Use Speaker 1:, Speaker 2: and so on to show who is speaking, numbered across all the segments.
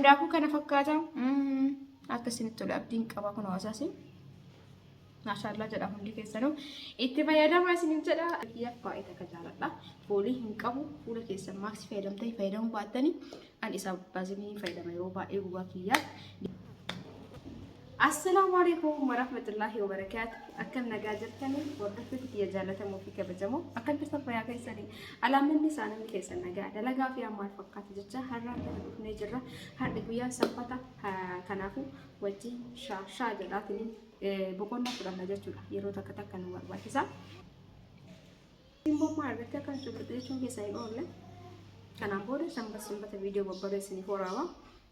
Speaker 1: daakuu kana fakkaata. Akkasinitti tola abdiin qaba kun hawaasaasi. Maashaallah jedha hundi keessanuu itti fayyadamaa isinin jedha. Kiyya baay'ee akka jaaladha. Foolii hin qabu fuula keessan maaksii fayyadamtanii fayyadamuu baattanii an isa baazinii fayyadama yeroo baay'ee gubaa kiyyaa. Assalamu alaikum warahmatullahi wabarakatuh. Akan nagaa jirtanii wardafti kiyya jaallatamoo fi kabajamoo akan tirsan fayyaa keessanii alaamanni isaanii keessan nagaa dalagaa fi ammaal fakkaatu jecha har'aan kana dhufnee jirra. Har'i guyyaa sanbata kanaafuu wajjin shaa jedhaatiin boqonnaa fudhanna jechuudha. Yeroo takka takka nu barbaachisa. Simbommaa irratti akkan jechuun keessa hin oolle. Kanaan booda sanbata viidiyoo babbareessiniif waraaba.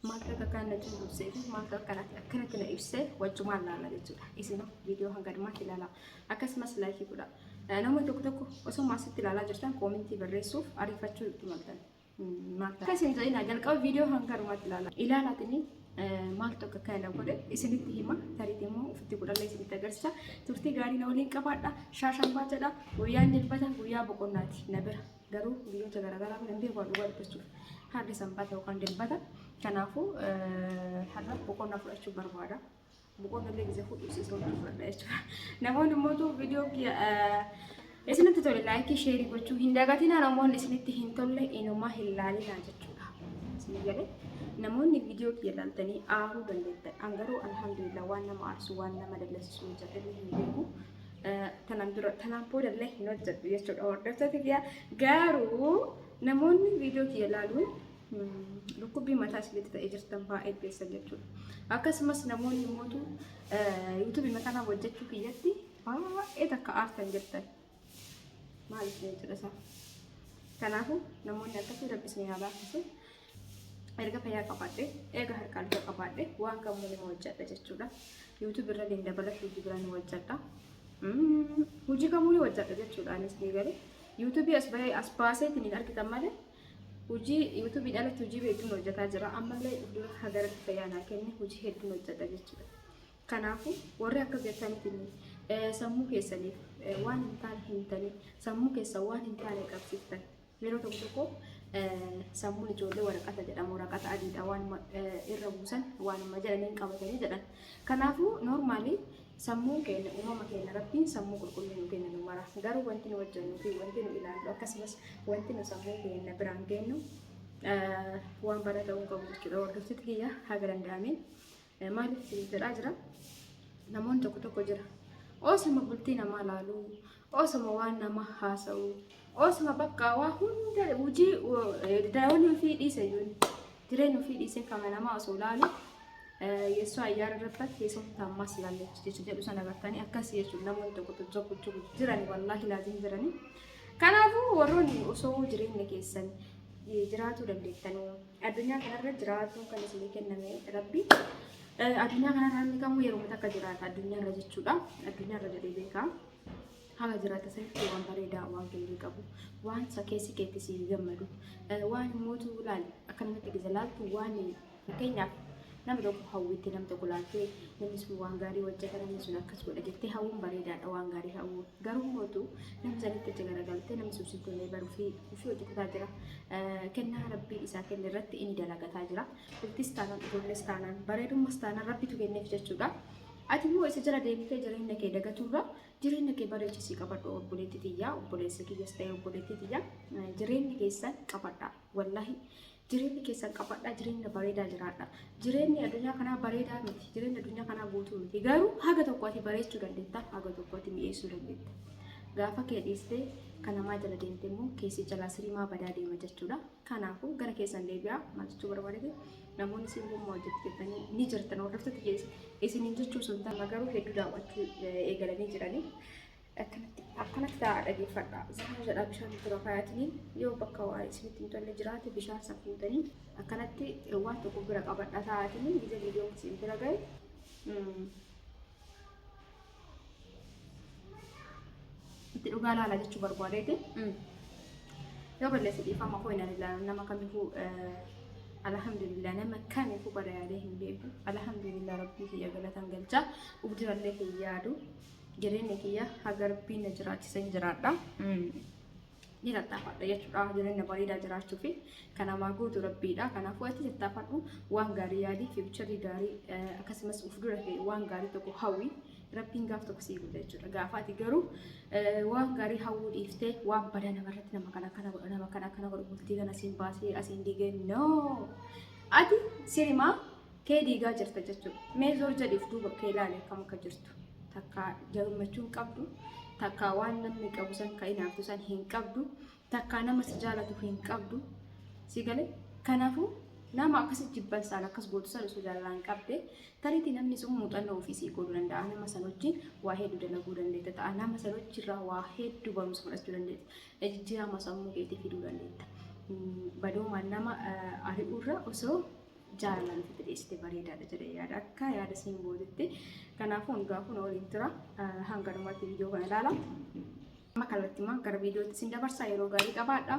Speaker 1: Maaltu kan natti ibsee fi maaltu akkanatti na ibsee wajjumaan laala jechuudha. Isin viidiyoo hanga dhumaatti ilaala. Akkasumas laayikii godha. Namoonni tokko osoo maasitti ilaalaa jirtan koomentii barreessuuf ariifachuu itti maltan. Akkasiin ta'ina jalqaba viidiyoo hanga dhumaatti ilaala. Ilaalaatiin maaltu akka kana godhe isinitti hima. Tariitii immoo ofitti godhallee isinitti agarsiisa. Turtii gaarii na waliin qabaadha. Shaashan baatadha. Guyyaan dilbata guyyaa boqonnaati. Na bira garuu biyyoota garaagaraa kan beeku dhugaa dubbachuuf. Harri sanbata yookaan dilbata. Kanaafuu har'a boqonnaa fudhachuu barbaada. Boqonnaa illee gisee fudhuus isa hojii fudhadha jechuudha. Namoonni immoo viidiyoo isinitti tole laayikii sheerii gochuu hin dagatinaa. Namoonni isinitti hin tolle inumaa hin laalinaa jechuudha. Isin galee namoonni viidiyoo kiyya ilaaltanii aaruu dandeettan. An garuu alhamdulillah waan nama aarsu waan nama dallasisu hojjetanii hin beeku. Tanaan boodallee hin hojjedhu jechuudha. Hordoftoota kiyya garuu namoonni viidiyoo kiyya ilaaluun lukkubii mataa isinitti ta'ee jirtan baay'ee beeksisa jechuudha. Akkasumas namoonni immoo yuutuubii mataa hojjechuu kiyyatti baay'ee takka aartan jirtan maaliif jechuudha isaa. Kanaafuu namoonni akkasii rabbisni haa laaffisu. Erga fayyaa qabaadhe, eega harkaan qabaadhe waan kamuu ni hojjedha jechuudha. Yuutuubii irra deemee dabalatu hojii biraa ni hojjedha. Hojii kamuu ni hojjedha jechuudha. Anis ni galee yuutuubii as baaseetiin hin argitan malee. Hojii yuutuubii dhalatti hojii hedduun hojjetaa jira. Ammallee iddoo hagaratti fayyaanaa kenne hojii hedduun hojjeta jechuudha. Kanaafuu warri akka jettaniitiin sammuu keessaniif waan hin taane himtanii sammuu keessa waan hin taane qabsiiftan yeroo tokko sammuun ijoollee waraqata jedhamu waraqata adiidha waan irra buusan waanuma jedhanii qabatanii jedhan. Kanaafuu noormaalii sammuu keenya uumama keenya rabbiin sammuu qulqullina keenya nu mara. Garuu wanti nu hojjennu fi wanti nu ilaallu akkasumas wanti nu sammuu keenya biraan geenyu waan baratamuu qabu jechuudha. Hordoftoota kiyya haga danda'ameen maaliif isin jedhaa jira. Namoonni tokko jira. Osuma bultii namaa laaluu, osuma waan nama haasa'uu, osuma bakka waa hunda hojii daawwanii ofii dhiise jireenya ofii dhiisee kama namaa osoo laalu Yesu ayyaara irratti Yesu taammas ilaalleechi jechuudha. Jedhu sana agartanii akkasii jechuudha. Namoonni tokko jirani wallaahi laaziin jirani. Kanaafuu warroonni osoo jireenya keessan jiraachuu dandeettanii addunyaa kanarra jiraachuu kan isinii kenname rabbi addunyaa kanarra inni kamuu yeroo takka jiraata addunyaarra jechuudha. Addunyaarra jedhee beekaa. Haala jiraata sanitti waan bareedaa waan gaarii qabu waan sakeessi keetti si gammadu waan mootuu laal akkanumatti gizalaaltu waan fakkeenyaaf nama tokko hawwitti nama tokko laaltee namni sun waan gaarii hojjeta namni sun akkas godha jettee hawwuun bareedaadha waan gaarii hawwuun garuu mootuu namni sanitti itti garagaltee namni sun tollee baruu fi hojjetaa jira kennaa rabbii isaa kenne irratti inni dalagataa jira bultis taanaan ijoollees taanaan bareedummas taanaan rabbitu kenneef jechuudha. Ati immoo isa jala deemtee jireenya kee dagaturra jireenya kee bareechisii qabadhu obboleettii tiyyaa obboleessa kiyyas ta'e obboleettii tiyyaa jireenya keessan qabadha wallahi jireenya keessan qabadha jireenya bareedaa jiraadha jireenyi addunyaa kanaa bareedaa miti jireenya addunyaa kanaa guutuu miti garuu haga tokko ati bareechuu dandeetta haga tokko ati mi'eessuu dandeetta gaafa kee dhiistee kan namaa jala deemte immoo keessi jalaa sirimaa badaa deema jechuudha. Kanaafuu gara keessan deebi'aa maal jechuu barbaadate namoonni simbummaa hojjettanii ni jirtan hordoftoota keessa isiniin jechuu sun ta'a garuu hedduu daawwachuu eegalanii jiranii akkanatti taa'aa dhageeffadha. Sana jedhaa bishaan dura kaayatanii yoo bakka waa isinitti hin tolle jiraate bishaan safuutanii akkanatti waan tokko bira qabadha taa'atanii ija viidiyoo isin bira gahe itti dhugaa laala jechuu barbaadeeti. Yoo balleessi dhiifama koo hin ilaalan nama kamiifuu alhamdulillah nama kamiifuu badhaadhee hin beeku. Alhamdulillah rabbii kiyya galatan galchaa ufdirallee hin yaadu. Jireenya kiyya haga rabbiin na jiraachisa hin jiraadha. ni tattaafadha jechuudha. Jireenya bareedaa jiraachuu fi kan namaa guutu rabbiidha. Kanaafuu ati tattaafadhu waan gaarii yaadii fi bicharii gaarii akkasumas uf dura waan gaarii tokko hawwii rabbiin gaaf tokko sii godha jechuudha. Gaafa ati garuu waan gaarii hawwuu dhiiftee waan badaa namarratti nama kana godhu bultii kana siin baasee asiin diigee no ati sirimaa kee diigaa jirta jechuudha. Mee zoor jedhiif duuba kee ilaalee akkam akka jirtu takka gammachuu qabdu. Takka waan namni qabu san ka inaaftu san hin qabdu takka nama si jaalatu hin qabdu si galee kanaafuu nama akkas jibban saan akkas gootu san osoo jaalaan qabde tariitii namni sun muuxannoo ofiisii godhuu danda'a nama san wajjin waa hedduu dalaguu dandeetta ta'a nama san wajjirraa waa hedduu barumsa fudhachuu dandeetta jijjiirama sammuu keetii fiduu dandeetta badoomaan nama ari'uurra osoo jaalallaan itti dhiyeessite bareedaadha jedhee yaada akka yaada siin boodetti kanaafuu hundaa kun waliin tura hanga dhumaatti viidiyoo kana ilaala amma kallattimaan gara viidiyootti siin dabarsaa yeroo gaarii qabaadha.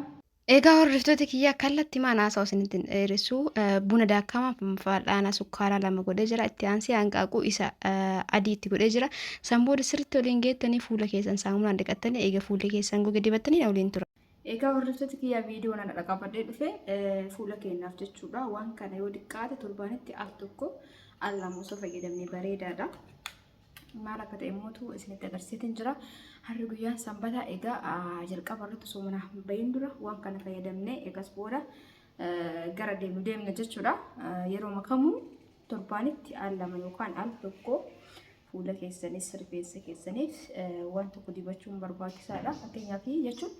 Speaker 2: Egaa hordoftoota kiyya kallattimaan haasa'u isinitti dheeressu buna daakamaa fal'aana sukkaaraa lama godhee jira itti aansee hanqaaquu isa adii itti godhee jira sanbooda sirriitti waliin geettanii fuula keessan saamunaan dhiqattanii eega fuula keessan goge dibattanii waliin tura.
Speaker 1: Egaa hordoftoota kiyya viidiyoo kana dhaqabadhee dhufe fuula keenyaaf jechuudha waan kana yoo diqqaate torbaanitti al tokko al lama osoo fayyadamne bareedaadha. Maal akka ta'e mootu isinitti agarsiisin jira. Harri guyyaan sanbataa egaa jalqaba irratti osoo mana bahin dura waan kana fayyadamne egas booda gara deemna jechuudha. Yeroo makamu torbaanitti al lama yookaan al tokko fuula keessanis rifeensa keessaniif waan tokko dibachuun barbaachisaadha. Fakkeenyaaf jechuun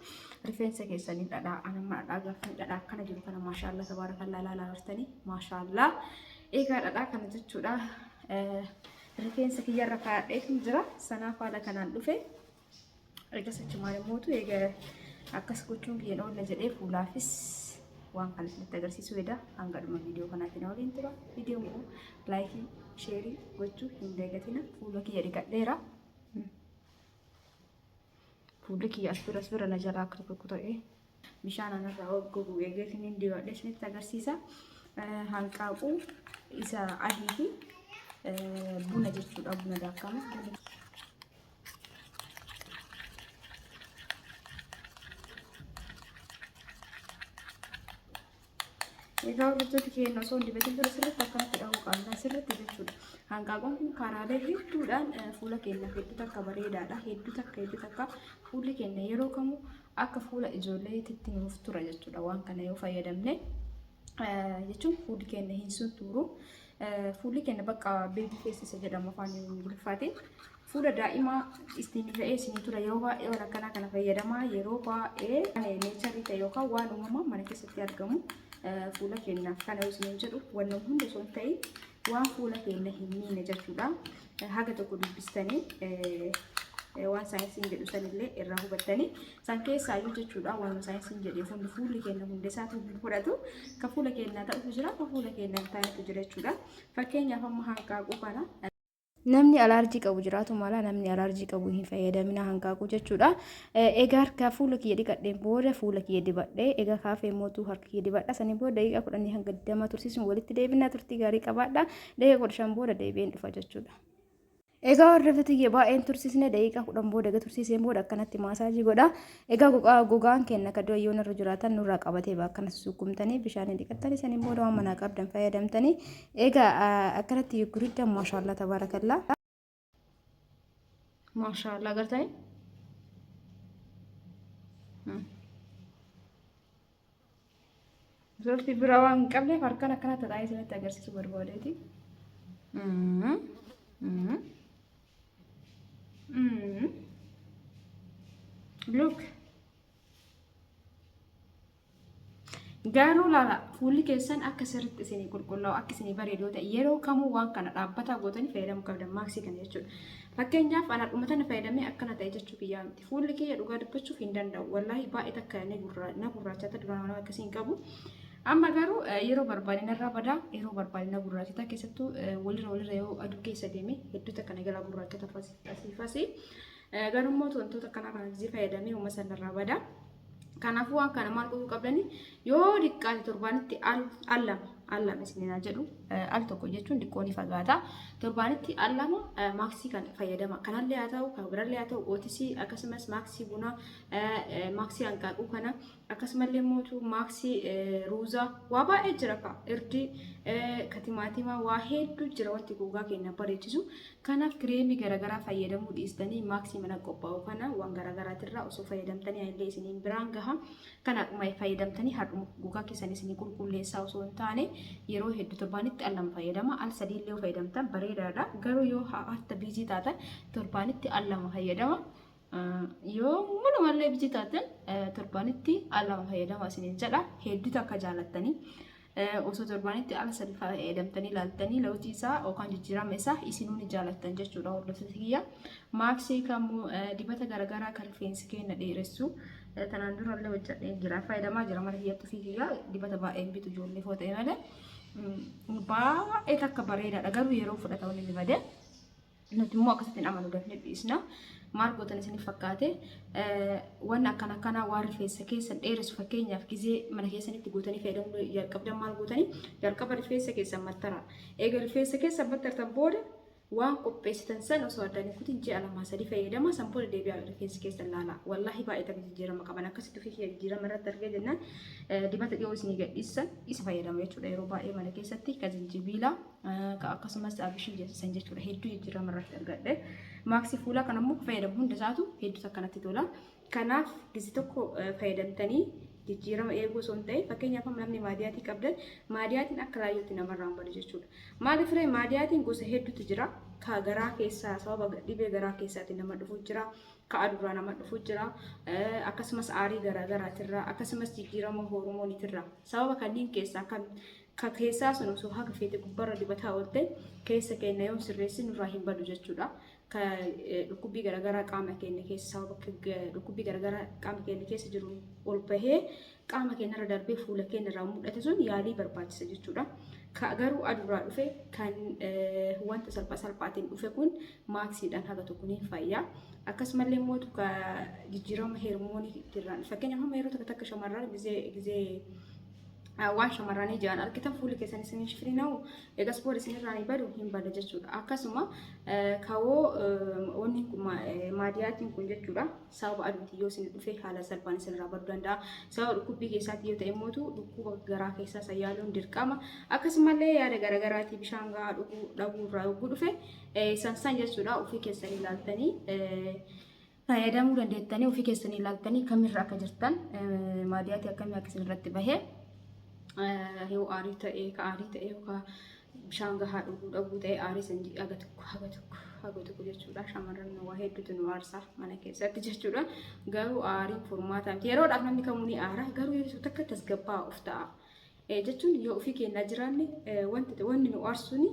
Speaker 1: rifeensa keessanii dhadhaa anamma dhadhaa akkana jiru kana maashaallah tabaarakallaa ilaalaa jirtanii maashaallah. Egaa dhadhaa kana jechuudha rifeensa kiyyarra kaadheetu jira sanaaf haala kanaan dhufe egaa sachumaan mootu egaa akkas gochuun kiyyan oolla jedhee fuulaafis waan kana isinitti agarsiisuu edha hanga dhuma viidiyoo kanaatiin waliin tura. Viidiyoo kun laayikii sheerii gochuu hin dagatina. Fuula kiyya dhiqadheera. Fuulli kiyya as bira na jalaa akka tokko ta'e bishaan anarraa gogu eegeetiin hin dibadhe isinitti agarsiisa. Hanqaaquu isa adii fi buna jechuudha buna daakama. Egaa hordoftoota keenya osoo dibatiin dura sirriitti akkanatti dhahuu qabna sirriitti jechuudha. Hanqaaquun kun karaalee hedduudhaan fuula keenya hedduu takka bareedaadha. Hedduu takka fuulli keenya yeroo kamuu akka fuula ijoolleetitti nuuf tura jechuudha. Waan kana yoo fayyadamne jechuun fuulli keenya hin sunturu. Fuulli keenya bakka beebii feesisa jedhamu afaan Ingiliffaatiin. Fuula daa'imaa istiin ta'ee isinii tura yeroo baay'ee waan akkanaa kana fayyadamaa yeroo baay'ee neecharii ta'e yookaan waan uumamaa mana keessatti argamu. Fuula keenyaaf kana yoo isin jedhu wanna hunda osoo hin ta'in waan fuula keenya hin miine jechuudha. Haga tokko dubbistanii waan saayinsiin jedhu sanillee irraa hubattanii san keessaayyuu jechuudha waan saayinsiin jedhee hundi fuulli keenya hunda isaatu fudhatu ka fuula keenyaa ta'utu jira ka fuula keenyaa hin taanetu jira jechuudha. Fakkeenyaaf amma hanqaaquu kana
Speaker 2: namni alarjii qabu jiraatu mala namni alarjii qabu hin fayyadamina hanqaaquu jechuudha. Egaa harka fuula kiyya dhiqadheen booda fuula kiyya dibadhee egaa kaafee mootuu harka kiyya dibadha sanii booda daqiiqaa 10 hanga 20 tursiisuun walitti deebinaa turtii gaarii qabaadha. Daqiiqaa 15 booda deebi'een dhufa jechuudha. Egaa hordoftoota kiyya baay'een tursiisne daqiiqaa 10 booda egaa tursiiseen booda akkanatti maasaajii godha. Egaa gogaan keenya akka doyyoon irra jiraatan nurraa qabatee bakka sukkumtanii bishaan dhiqattanii sanii booda waan manaa qabdan fayyadamtanii egaa akkanatti gurguddaa maashaallah tabaarakallaa.
Speaker 1: Maashaallah agartanii. Zorti bira waan qabneef harkaan akkanatti taa'ee isinitti agarsiisuu barbaadeeti. Look. Garuu laala fuulli keessan akka sirriitti isinii qulqullaa'u akka isinii bareedu ta'e yeroo kamuu waan kana dhaabbataa gootanii fayyadamuu qabdan maaksii kana jechuudha. Fakkeenyaaf ana dhumatan fayyadamee akkana ta'e jechuu kiyyaa miti. Fuulli kiyya dhugaa dubbachuuf hin danda'u. Wallaahi baay'ee takka na gurraachata duraan nama akkasiin qabu. Amma garuu yeroo barbaadina irraa badaa yeroo barbaadina gurraachata keessattuu walirra yoo aduu keessa deeme hedduu takka nagala gurraachata fasii. Garuu immoo wantoota kanaa kana gisee fayyadamee uumma sanarraa badaa. Kanaafuu waan kana maal godhuu qabdanii yoo diqqaate torbaanitti al lama allama isinii jedhu al tokko jechuun diqqoon fagaata. Torbaanitti allama maaksii kan fayyadama. Kanallee haa ta'u, kan birallee haa ta'u, ootisii akkasumas maaksii buna, maaksii hanqaaquu kana akkasumallee mootu maaksii ruuzaa waa baay'ee jira ka irdii katimaatimaa waa hedduu jira wanti gogaa keenya bareechisu. Kanaaf kireemii garaagaraa fayyadamuu dhiistanii maaksii mana qophaa'u kana waan garaagaraatirraa osoo fayyadamtanii illee isiniin biraan gaha. Kanaafuma fayyadamtanii har'uma gogaa keessanii isinii qulqulleessaa osoo hin taane yeroo hedduu torbaanitti allama fayyadama. Al sadii illee fayyadamtan bareedaadha. Garuu yoo harta biizii taatan torbaanitti allama fayyadama. Yoo walumallee biizii taatan torbaanitti allama fayyadama isiniin jedha. Hedduutu akka jaalattanii osoo torbaanitti al sadii fayyadamtanii ilaaltanii lawtii isaa yookaan jijjiirama isaa isinuun jaalattan jechuudha. Hordoftoota kiyya maaksii kamuu dibata garaagaraa kan rifeensi keenya dheeressu tanaan durallee hojjadhee jira. Fayyadamaa jira mana kiyyattuu fi kiyya dibata baay'een bitu ijoollee foo ta'e malee baay'ee takka bareedaadha. Garuu yeroo fudhatamu ni bade. Nuti immoo akkasitti amanuu dafnee dhiisna. Maal gootan isiniif fakkaate waan akkana waan rifeensa keessan dheeressu fakkeenyaaf gizee mana keessanitti gootanii fayyadamuu jalqabdan maal gootanii jalqaba rifeensa keessan mattara. Eega rifeensa keessan mattartan booda waan qopheessitan san osoo addaan kutin ji'a lamaa sadii fayyadama san booda deebi'aa rifeensi keessan laala. Wallaahi baay'ee takka jijjiirama qaban akkasitti ofii jijjiirama irratti argee jennaan dibata dhiyoo isinii gadhiisan isa fayyadama jechuudha. Yeroo baay'ee mana keessatti ka zinjibiilaa akkasumas abishii jechisan jechuudha. Hedduu jijjiirama irratti argadhe. Maaksii fuulaa kan ammoo fayyadamu hunda isaatu hedduu akkanatti tola. Kanaaf gizi tokko fayyadamtanii jijjiirama eeguu osoo hin ta'in fakkeenyaaf namni maadiyaatii qabdan maadiyaatiin akka laayyootti namarraa hin badu jechuudha. Maaliif ree maadiyaatiin gosa hedduutu jira. Ka garaa keessaa sababa dhibee garaa keessaatiin nama dhufu jira. Ka aduurraa nama dhufu jira. Akkasumas aarii garaagaraatirraa akkasumas jijjiirama hoormooniitirraa sababa kanneen keessaa ka keessaa sun osoo haga feete gubbarra dibataa oolte keessa keenya yoo sirreessi nurraa hin badu jechuudha. Ka dhukkubbii garaagaraa qaama keenya keessa sababa dhukkubbii garaagaraa qaama keenya keessa jiru ol bahee qaama keenyarra darbee fuula keenyarraa mul'ate sun yaalii barbaachisa jechuudha. Ka garuu aduurraa dhufe kan wanta salphaatiin dhufe kun maaksiidhaan haga tokko ni fayya. Akkasumallee immoo ka jijjiirama heermooniitirraan fakkeenyaaf yeroo takka shamarran gizee waan shamarranii jiran argitan fuulli keessan isin shifrina'u eegas booda isin irraa badu hin bada jechuudha. Akkasuma kawoo wanni maadiyaatiin kun jechuudha sababa aduuti yoo isin dhufe haala salphaan isin irraa baduu danda'a. Sababa dhukkubbii keessaatti yoo ta'e immoo dhukkuba garaa keessaa sayyaaluun dirqama. Akkasumallee yaada garaagaraatii bishaan gahaa dhuguu irraa yogguu dhufe san jechuudha ofii keessanii ilaaltanii fayyadamuu dandeettanii ofii keessanii ilaaltanii kamirra akka jirtan maadiyaatii akkamii akka isin irratti bahee yoo aarii ta'e yookaan bishaan gahaa dhuguu dhabuu ta'e aarii sanjii haga tokko jechuudha. Shamarran waa hedduutu nu aarsa mana keessatti jechuudha. Garuu aariin furmaata miti. Yeroodhaaf namni kamuu ni aara garuu yeroo takka tasgabbaa'uuf ta'a. Jechuun yoo ofii keenya jiraanne wanni nu aarsuun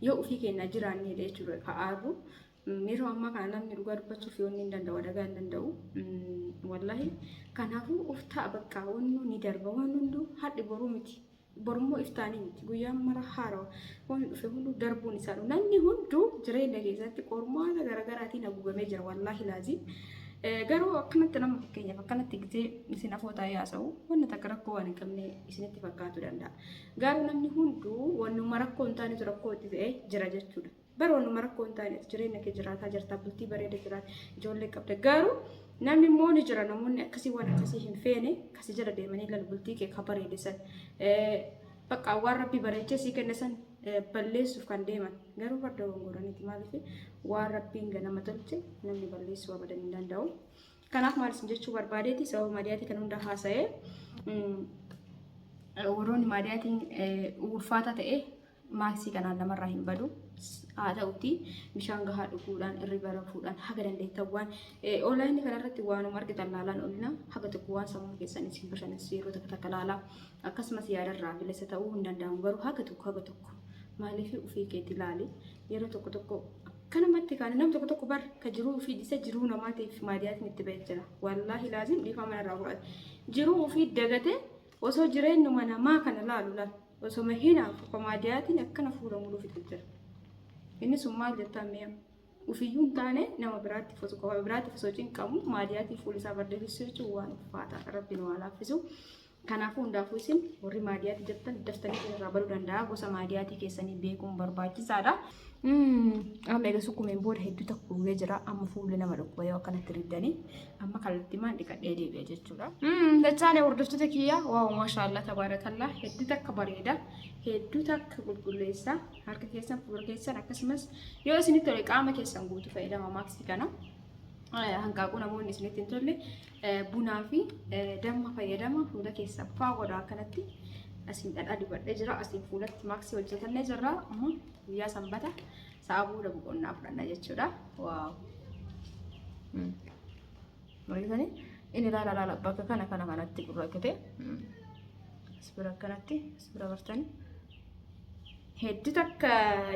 Speaker 1: yoo ofii keenya jiraanne jechuudha ka aaru. Yeroo ammaa kana namni dhugaa dubbachuuf yoo hin danda'u dagaa hin danda'u. Wallahi kanaafuu of ta'a bakka wanni ni darba waan hunduu hadhi boruu miti. Borummoo iftaanii miti guyyaan mara haaraa waan dhufe hunduu darbuun isaa namni hunduu jireenya keessatti qormaata garaagaraatiin haguugamee jira wallahi laazim. Garuu akkanatti nama fakkeenyaaf akkanatti gizee isin afootaa yaasa'u wanna takka rakkoo waan hin qabne isinitti fakkaatu danda'a. Garuu namni hunduu wannuma rakkoo hin taanetu rakkoo itti ta'ee jira jechuudha. Bara wannuma rakkoo hin taanetu jireenya kee jiraataa jirta bultii bareeda jiraata ijoollee qabda. Garuu namni immoo ni jira namoonni akkasii waan akkasii hin feene kasi jala deemanii lal bultii kee ka bareedisan bakka waan rabbi bareechee sii kenne san balleessuuf kan deeman garuu farda gongoraniiti maaliif waan rabbiin ganama tolche namni balleessuu abadan hin danda'u. Kanaaf maal isin jechuu barbaadeeti sababa maadiyaatii kan hunda haasa'ee warroonni maadiyaatiin ulfaata ta'e maaksii kanaan namarraa hin badu. Haa ta'uti bishaan gahaa dhuguudhaan irriba rafuudhaan haga dandeettan waan onlaayinii kanarratti waanuma argitan laalaan olina haga tokko waan sammuu keessanii isin bashannansiisu yeroo takka laalaa akkasumas yaadarraa bilisa ta'uu hin danda'amu garuu haga tokko maaliif ofii keetti ilaali yeroo tokko kanamatti kan nam tokko bar ka jiruu ofii dhisa jiruu namaatiif maadiyaatiin itti ba'ee jira wallaahi laazim dhiifama manarraa fudhate jiruu ofii dagate osoo jireenyuma namaa kana laalu osoo mahinaaf maadiyaatiin akkana fuula muluuf itti jira. Inni sun maal jettaan mi'a ufiyyuu hin taane nama biraatti osoo cinqamu maadiyaatii fuula isaa bardeessisuu jechuun waan ulfaataadha rabbiin waa laaffisu. Kanaafuu hundaafuu isin warri maadiyaatti jirtan daftanii irraa baruu danda'a. Gosa maadiyaatii keessanii beekuun barbaachisaadha. Amma egaa sukkumeen booda hedduu tokko gugee jira. Amma fuulli nama dhukkuba yoo akkanatti riddanii amma kallattii maan dhiqadhee deebi'a jechuudha. Dachaalee hordoftoota kiyyaa waaw maashaallah tabaarakallaa hedduu takka bareeda. Hedduu takka qulqulleessa harka keessan fuula keessan akkasumas yoo isinitti tole qaama keessan guutuu fayyadama maaksii kana. Hanqaaquu namoonni isinitti hin tolle bunaa fi damma fayyadama fuula keessa faawwadha akkanatti asiin dhadhaa dibadhee jira asiin fuulatti maaksii hojjetannee jirra amma guyyaa sanbata sa'a booda boqonnaa fudhanna jechuudha. Waaw maalitanii inni laala bakka kanatti gurrakkate asbira akkanatti asbira bartanii hedduu takka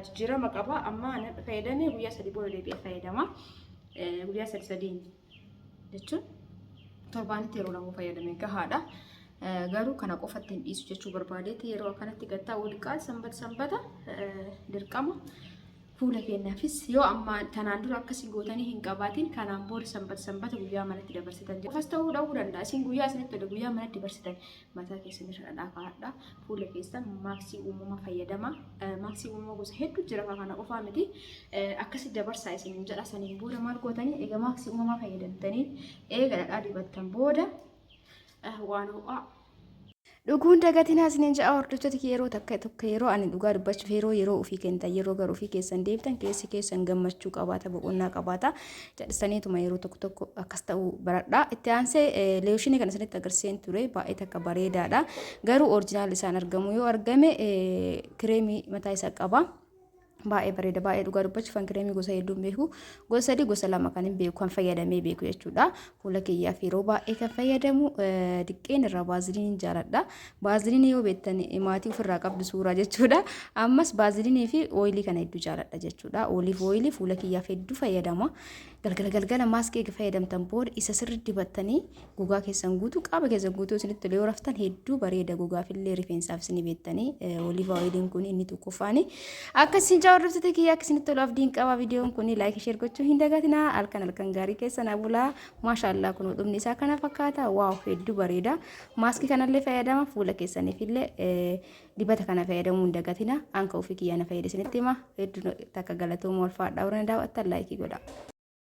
Speaker 1: jijjiirama qaba amma fayyadamee guyyaa 3 booda deebi'ee fayyadama. Guyyaa 3 jechuun torbaanitti yeroo lama fayyadamee gahaadha. Garuu kana qofatti hin dhiisu jechuu barbaadeeti yeroo akkanatti gattaa waliqaa sanbata dirqama fuula keenyaafis yoo amma tanaan dura akkasii gootanii hin qabaatiin kanaan booda sanbata guyyaa manatti dabarsitan qofas ta'uu danda'a. Isin guyyaa isinitti tole guyyaa manatti dabarsitan mataa keessan irra dhadhaa kaa'adha. Fuula keessan maaksii uumamaa fayyadama. Maaksii uumamaa gosa hedduu jira kana qofaa miti. Akkasii dabarsaa isin jedha saniin booda maal gootanii egaa maaksii uumamaa fayyadamtanii eega dhadhaa dibattan booda waan ho'aa dhuguun dagatiin asiniin ja'a hordoftoota yeroo takka tokko yeroo ani dhugaa dubbachuuf yeroo ofii kennitan yeroo garuu ofii keessan deebitan keessi keessan gammachuu qabaata boqonnaa qabaata jedhaniituma yeroo tokko akkas ta'uu baradha. Itti aansee leeshinii kana isinitti agarsiiseen ture baay'ee takka bareedaadha. Garuu orijinaal isaan argamu yoo argame kireemii mataa isaa qaba. Baay'ee bareeda baay'ee dhugaa dubbachuuf kan kireemii gosa hedduun beeku gosa 3 gosa 2 kan hin beeku kan fayyadamee beeku jechuudha. Fuula kiyyaaf yeroo baay'ee kan fayyadamu diqqeen irraa baaziliiniin jaaladha. Baaziliinii yoo beektan maatii ofirraa qabdu suuraa jechuudha. Ammas baaziliinii fi ooyilii kana hedduu jaaladha jechuudha. Ooliif ooyilii fuula kiyyaaf hedduu fayyadama. Galgala maaskii fayyadamtan booda isa sirriitti dibattanii gogaa keessan guutuu qaama keessan guutuu isinitti yoo raftan hedduu bareeda gogaaf illee rifeensaaf isin beektanii ooliif ooyiliin kun inni tokkoffaani akkasiin hordoftoota kiyyaa akkasinitti tolaaf diin qaba viidiyoon kun laayik sheer gochuu hin dagatinaa halkan gaarii keessan abulaa maashaallah kun dhumni isaa kana fakkaata waaw hedduu bareeda maaskii kanallee fayyadama fuula keessaniif illee dibata kana fayyadamuu hin dagatinaa anka ofii kiyyaa na fayyadisinitti hima hedduu takka galatooma wal faadhaa warra daawwattan laayikii godha.